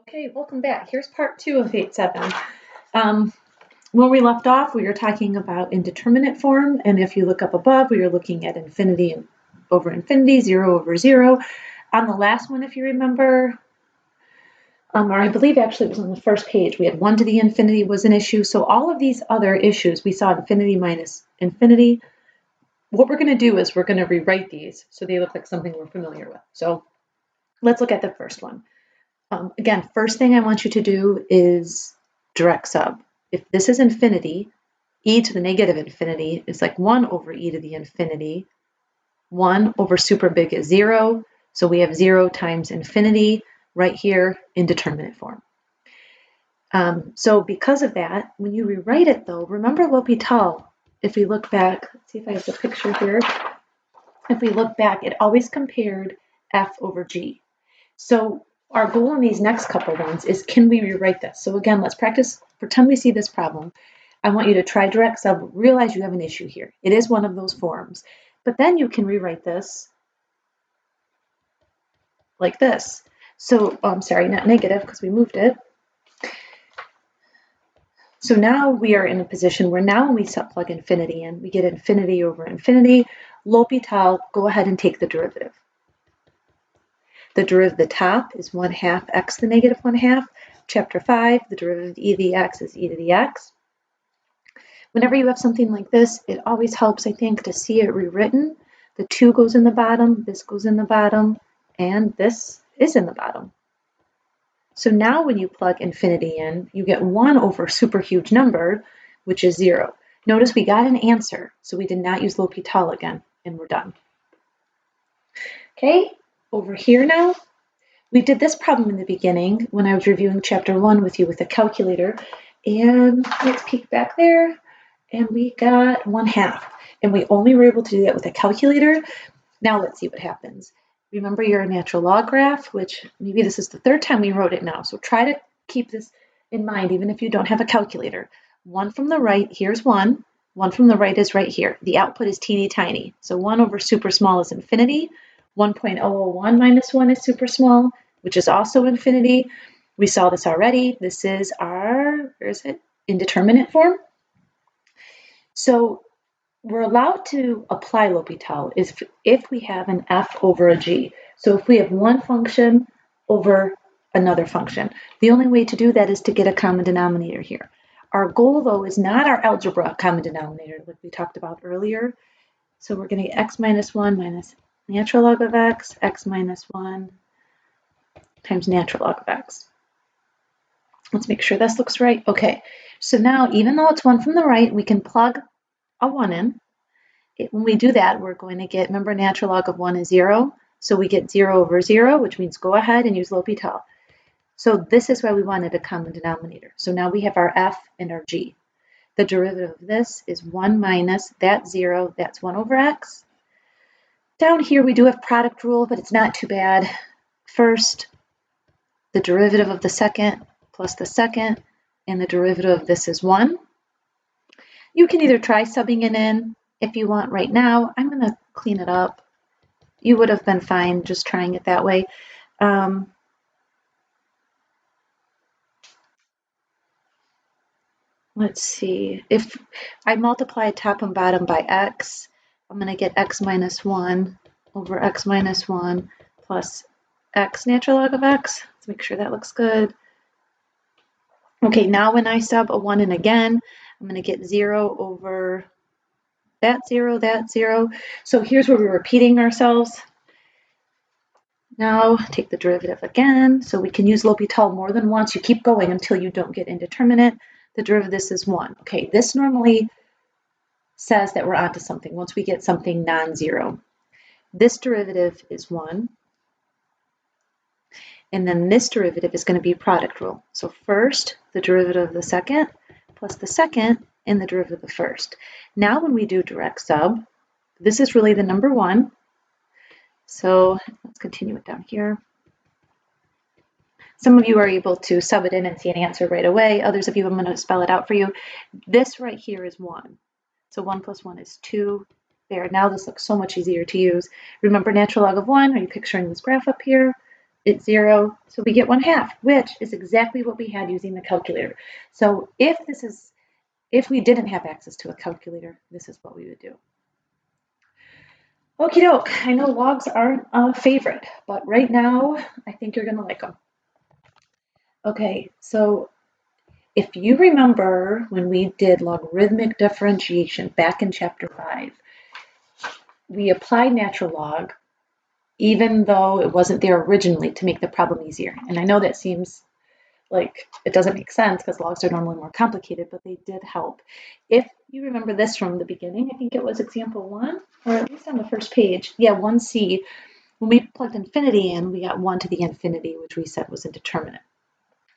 Okay, welcome back. Here's part 2 of 8-7. When we left off, we were talking about indeterminate form, and if you look up above, we were looking at infinity over infinity, 0 over 0. On the last one, if you remember, or I believe actually it was on the first page, we had 1 to the infinity was an issue. So all of these other issues, we saw infinity minus infinity. What we're going to do is we're going to rewrite these so they look like something we're familiar with. So let's look at the first one. Again, first thing I want you to do is direct sub. If this is infinity, e to the negative infinity is like 1 over e to the infinity. 1 over super big is 0. So we have 0 times infinity right here in determinate form. So because of that, when you rewrite it though, remember L'Hopital. If we look back, let's see if I have the picture here. If we look back, it always compared f over g. So our goal in these next couple ones is, can we rewrite this? So again, let's practice, pretend we see this problem. I want you to try direct sub, realize you have an issue here. It is one of those forms, but then you can rewrite this like this. So, I'm sorry, not negative because we moved it. So now we are in a position where now when we subplug infinity in, we get infinity over infinity. L'Hopital, go ahead and take the derivative. The derivative of the top is 1/2 x to the negative 1/2. Chapter 5, the derivative of e to the x is e to the x. Whenever you have something like this, it always helps, I think, to see it rewritten. The 2 goes in the bottom, this goes in the bottom, and this is in the bottom. So now when you plug infinity in, you get 1 over a super huge number, which is 0. Notice we got an answer, so we did not use L'Hopital again, and we're done. Okay, over here now, we did this problem in the beginning when I was reviewing chapter 1 with you with a calculator, and let's peek back there, and we got 1/2, and we only were able to do that with a calculator. Now let's see what happens. Remember your natural log graph, which maybe this is the 3rd time we wrote it now, so try to keep this in mind even if you don't have a calculator. 1 from the right, here's 1. 1 from the right is right here. The output is teeny tiny, so 1 over super small is infinity. 1.001 minus 1 is super small, which is also infinity. We saw this already. This is our, where is it? Indeterminate form. So we're allowed to apply L'Hopital if we have an f over a g. So if we have one function over another function. The only way to do that is to get a common denominator here. Our goal, though, is not our algebra common denominator, like we talked about earlier. So we're going to get x minus 1 minus natural log of x minus 1 times natural log of x. Let's make sure this looks right. Okay, so now even though it's 1 from the right, we can plug a 1 in. When we do that, we're going to get, remember natural log of 1 is 0, so we get 0 over 0, which means go ahead and use L'Hopital. So this is why we wanted a common denominator. So now we have our f and our g. The derivative of this is 1 minus that 0, that's 1 over x. Down here we do have product rule, but it's not too bad. First, the derivative of the second plus the second, and the derivative of this is 1. You can either try subbing it in if you want right now. I'm going to clean it up. You would have been fine just trying it that way. Let's see. If I multiply top and bottom by x, I'm going to get x minus 1 over x minus 1 plus x natural log of x. Let's make sure that looks good. Okay, now when I sub a 1 in again, I'm going to get 0 over that 0, that 0. So here's where we're repeating ourselves. Now take the derivative again. So we can use L'Hopital more than once. You keep going until you don't get indeterminate. The derivative of this is 1. Okay, this normally says that we're onto something once we get something non-zero. This derivative is 1. And then this derivative is going to be product rule. So first, the derivative of the second plus the second and the derivative of the first. Now when we do direct sub, this is really the number 1. So let's continue it down here. Some of you are able to sub it in and see an answer right away. Others of you, I'm going to spell it out for you. This right here is 1. So 1 plus 1 is 2. There, now this looks so much easier to use. Remember natural log of 1? Are you picturing this graph up here? It's 0, so we get 1/2, which is exactly what we had using the calculator. So if we didn't have access to a calculator, this is what we would do. Okie doke, I know logs aren't a favorite, but right now, I think you're gonna like them. Okay, so if you remember when we did logarithmic differentiation back in chapter 5, we applied natural log even though it wasn't there originally to make the problem easier. And I know that seems like it doesn't make sense because logs are normally more complicated, but they did help. If you remember this from the beginning, I think it was example 1, or at least on the first page. Yeah, 1C. When we plugged infinity in, we got 1 to the infinity, which we said was indeterminate.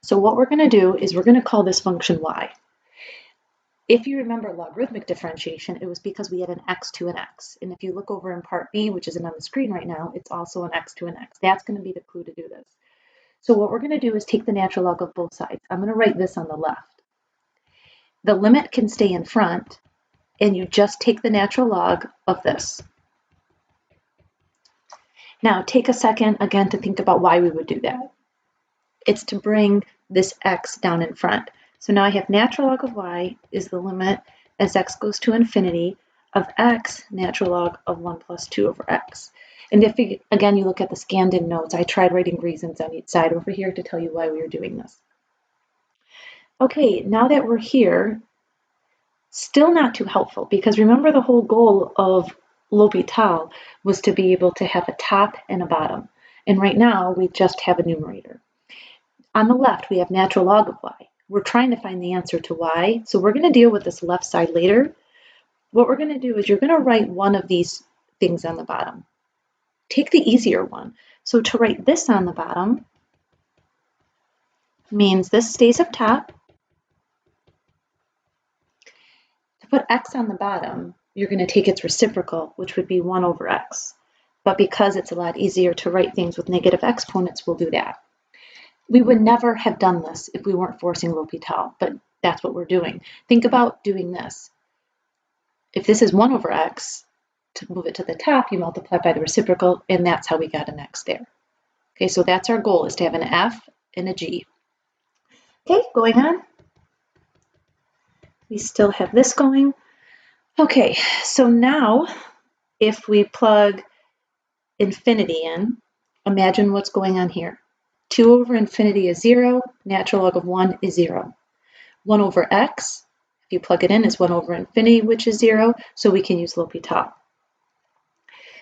So what we're going to do is we're going to call this function y. If you remember logarithmic differentiation, it was because we had an x to an x. And if you look over in part B, which isn't on the screen right now, it's also an x to an x. That's going to be the clue to do this. So what we're going to do is take the natural log of both sides. I'm going to write this on the left. The limit can stay in front, and you just take the natural log of this. Now take a second again to think about why we would do that. It's to bring this x down in front. So now I have natural log of y is the limit as x goes to infinity of x natural log of 1 plus 2 over x. And if, again, you look at the scanned in notes, I tried writing reasons on each side over here to tell you why we were doing this. Okay, now that we're here, still not too helpful because remember the whole goal of L'Hopital was to be able to have a top and a bottom. And right now we just have a numerator. On the left, we have natural log of y. We're trying to find the answer to y, so we're going to deal with this left side later. What we're going to do is you're going to write one of these things on the bottom. Take the easier one. So to write this on the bottom means this stays up top. To put x on the bottom, you're going to take its reciprocal, which would be 1 over x. But because it's a lot easier to write things with negative exponents, we'll do that. We would never have done this if we weren't forcing L'Hopital, but that's what we're doing. Think about doing this. If this is 1 over x, to move it to the top, you multiply by the reciprocal, and that's how we got an x there. Okay, so that's our goal, is to have an f and a g. Okay, going on. We still have this going. Okay, so now if we plug infinity in, imagine what's going on here. 2 over infinity is 0, natural log of 1 is 0. 1 over x, if you plug it in, is 1 over infinity, which is 0, so we can use L'Hopital.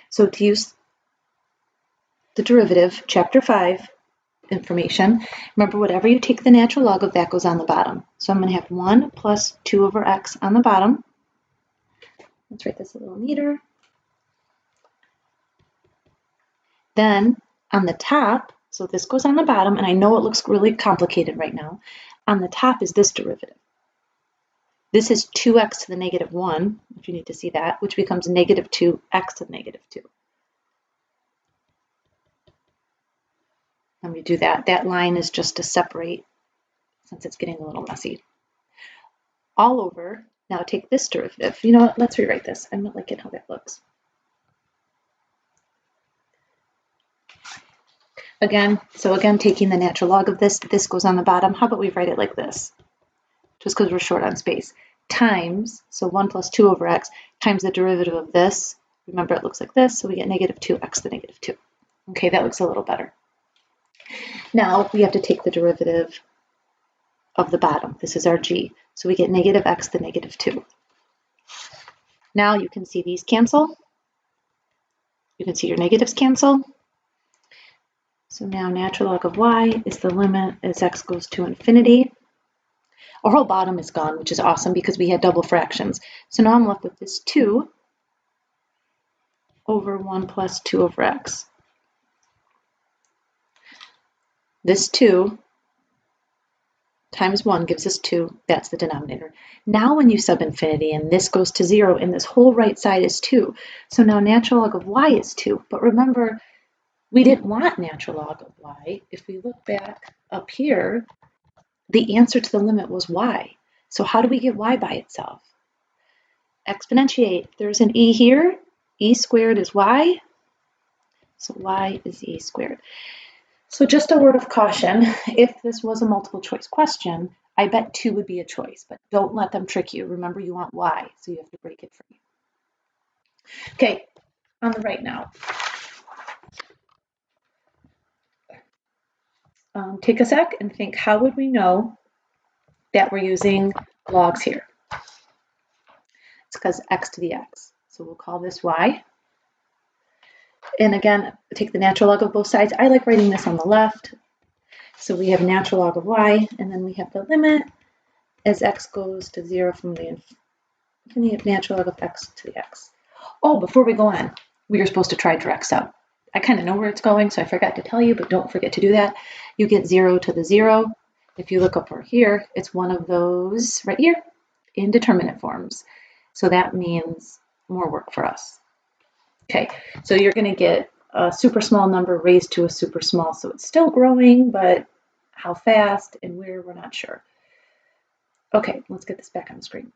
So to use the derivative, chapter 5 information, remember whatever you take the natural log of, that goes on the bottom. So I'm going to have 1 plus 2 over x on the bottom. Let's write this a little neater. Then on the top, so this goes on the bottom, and I know it looks really complicated right now. On the top is this derivative. This is 2x to the negative 1, if you need to see that, which becomes negative 2x to the negative 2. Let me do that. That line is just to separate, since it's getting a little messy. All over, now take this derivative. You know what, let's rewrite this. I'm not liking how that looks. Again, taking the natural log of this goes on the bottom. How about we write it like this? Just because we're short on space. Times, so 1 plus 2 over x, times the derivative of this. Remember, it looks like this, so we get negative 2x to the negative 2. Okay, that looks a little better. Now, we have to take the derivative of the bottom. This is our g. So we get negative x to the negative 2. Now you can see these cancel. You can see your negatives cancel. So now natural log of y is the limit as x goes to infinity. Our whole bottom is gone, which is awesome because we had double fractions. So now I'm left with this 2 over 1 plus 2 over x. This 2 times 1 gives us 2. That's the denominator. Now when you sub infinity and this goes to 0 and this whole right side is 2. So now natural log of y is 2. But remember, we didn't want natural log of y. If we look back up here, the answer to the limit was y. So how do we get y by itself? Exponentiate. There's an e here. E squared is y. So y is e squared. So just a word of caution, if this was a multiple choice question, I bet 2 would be a choice, but don't let them trick you. Remember, you want y, so you have to break it free. Okay, on the right now. Take a sec and think, how would we know that we're using logs here? It's because x to the x. So we'll call this y. And again, take the natural log of both sides. I like writing this on the left. So we have natural log of y, and then we have the limit as x goes to 0 from the infinity of natural log of x to the x. Oh, before we go on, we are supposed to try direct sum. I kind of know where it's going, so I forgot to tell you, but don't forget to do that. You get 0 to the 0. If you look up over here, it's one of those right here, indeterminate forms. So that means more work for us. Okay, so you're going to get a super small number raised to a super small, so it's still growing, but how fast and where, we're not sure. Okay, let's get this back on the screen.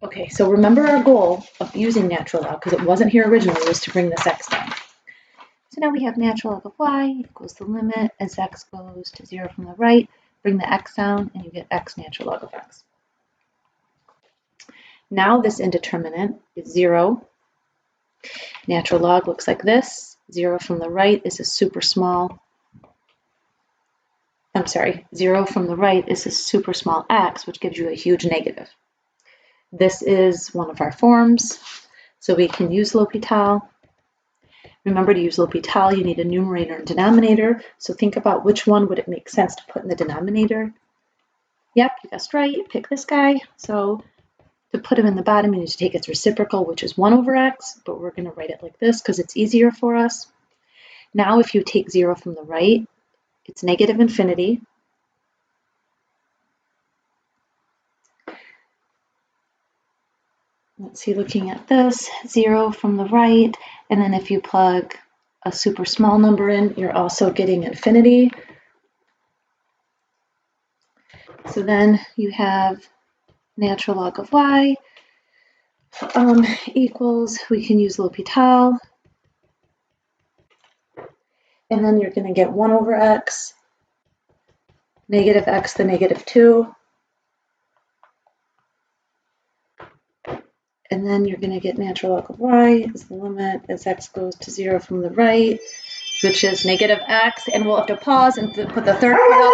Okay, so remember our goal of using natural log, because it wasn't here originally, was to bring this x down. So now we have natural log of y equals the limit as x goes to 0 from the right. Bring the x down, and you get x natural log of x. Now this indeterminate is 0. Natural log looks like this. 0 from the right is a super small, 0 from the right is a super small x, which gives you a huge negative. This is one of our forms, so we can use L'Hopital. Remember, to use L'Hopital, you need a numerator and denominator, so think about which one would it make sense to put in the denominator. Yep, you guessed right, pick this guy. So to put him in the bottom, you need to take its reciprocal, which is 1 over x, but we're going to write it like this because it's easier for us. Now, if you take 0 from the right, it's negative infinity. Let's see, looking at this, 0 from the right, and then if you plug a super small number in, you're also getting infinity. So then you have natural log of y equals, we can use L'Hopital, and then you're going to get 1 over x, negative x to the negative 2, and then you're going to get natural log of y is the limit as x goes to 0 from the right, which is negative x, and we'll have to pause and put the third part up.